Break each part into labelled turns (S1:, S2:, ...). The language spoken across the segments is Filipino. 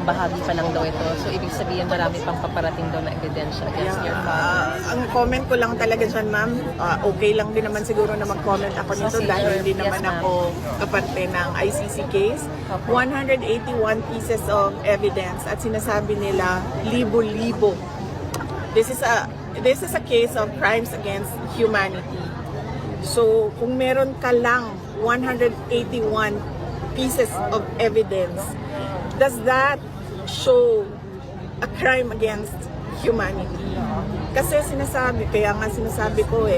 S1: bahagi pa lang daw ito. So, ibig sabihin marami pang paparating daw na ebidensya against your father.
S2: Ang comment ko lang talaga dyan, ma'am, okay lang din naman siguro na mag-comment ako nito dahil hindi naman ako kaparte ng ICC case. 181 pieces of evidence at sinasabi nila libo-libo. This is a case of crimes against humanity. So, kung meron ka lang 181 pieces of evidence, does that show a crime against humanity? Kasi kaya nga sinasabi ko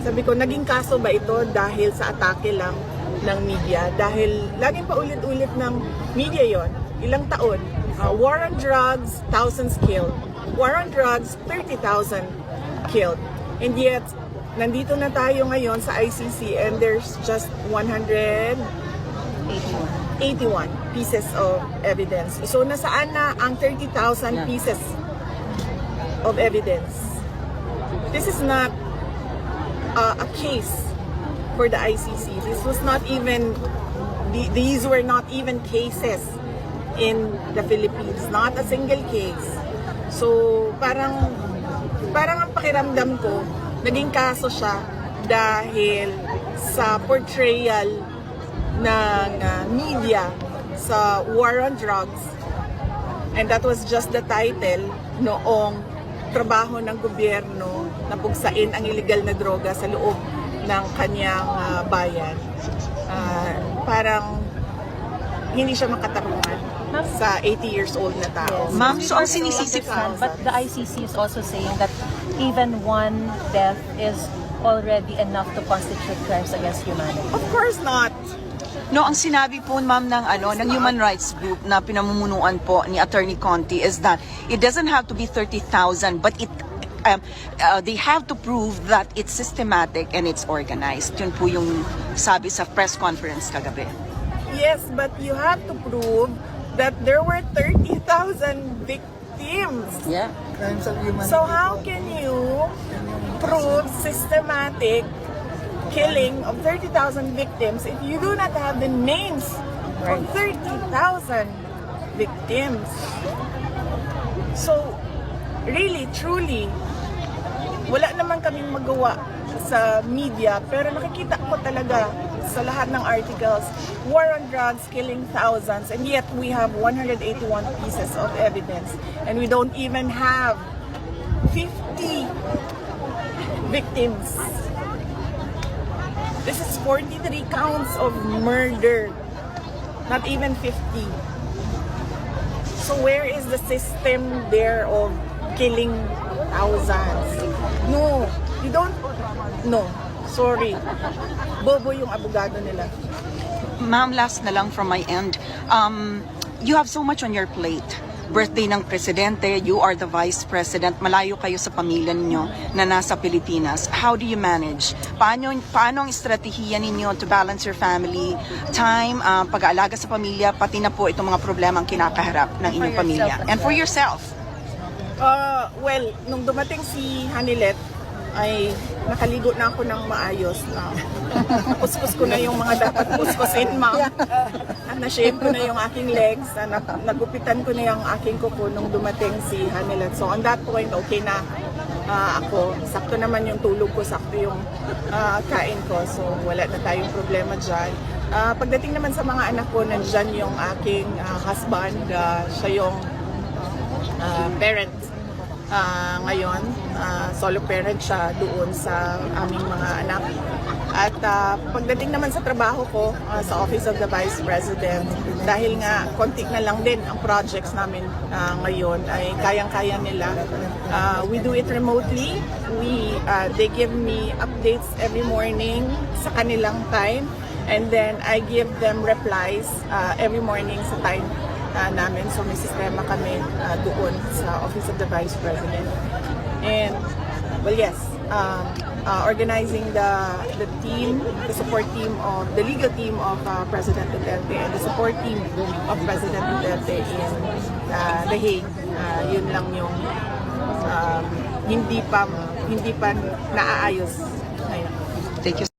S2: sabi ko, naging kaso ba ito dahil sa atake lang ng media? Dahil laging paulit-ulit ng media yon, ilang taon, war on drugs, thousands killed. War on drugs, 30,000 killed. And yet, nandito na tayo ngayon sa ICC and there's just 181 pieces of evidence. So, nasaan na ang 30,000 pieces of evidence? This is not a case for the ICC. This was not even, these were not even cases in the Philippines. Not a single case. So, parang ang pakiramdam ko, naging kaso siya dahil sa portrayal ng media sa war on drugs. And that was just the title noong trabaho ng gobyerno na pugsain ang illegal na droga sa loob ng kanyang bayan. Parang hindi siya makatarungan sa 80 years old na tao.
S3: Ma'am, so ang sinisisip
S1: But the ICC is also saying that even one death is already enough to constitute crimes against humanity.
S2: Of course not.
S3: No, ang sinabi po ma'am ng human rights group na pinamumunuan po ni Attorney Conti is that it doesn't have to be 30,000 but they have to prove that it's systematic and it's organized. Yun po yung sabi sa press conference kagabi.
S2: Yes, but you have to prove that there were 30,000 victims.
S1: Yeah.
S2: So how can you prove systematic killing of 30,000 victims if you do not have the names of 30,000 victims? So, really, truly, wala naman kaming magawa sa media, pero nakikita ko talaga sa lahat ng articles, war on drugs, killing thousands, and yet we have 181 pieces of evidence, and we don't even have 50 victims. This is 43 counts of murder, not even 50. So where is the system there of killing thousands? No, you don't. No, sorry. Bobo yung abogado nila.
S3: Ma'am, last na lang from my end. You have so much on your plate. Birthday ng presidente, you are the vice president, malayo kayo sa pamilya ninyo na nasa Pilipinas. How do you manage? Paano ang estratehiya ninyo to balance your family, time, pag-aalaga sa pamilya, pati na po itong mga problema ang kinakaharap ng inyong pamilya? And for yourself?
S2: Well, nung dumating si Hanilet, ay nakaligo na ako ng maayos na napuskus ko na yung mga dapat puskusin, ma'am. At na-shave ko na yung aking legs, nagupitan ko na yung aking kuko nung dumating si Hanilet. So on that point, okay na ako. Sakto naman yung tulog ko, sakto yung kain ko. So wala na tayong problema dyan. Pagdating naman sa mga anak ko, nandyan yung aking husband. Siya yung parent. Ngayon, solo parent siya doon sa aming mga anak. At pagdating naman sa trabaho ko sa Office of the Vice President, dahil nga konti na lang din ang projects namin ngayon, ay kayang-kaya nila. We do it remotely. They give me updates every morning sa kanilang time, and then I give them replies every morning sa time namin. So may sistema kami doon sa Office of the Vice President. And, well, yes, organizing the team, the support team of, the legal team of President Duterte and the support team of President Duterte in The Hague. Yun lang yung hindi pa naaayos ngayon.
S3: Thank you.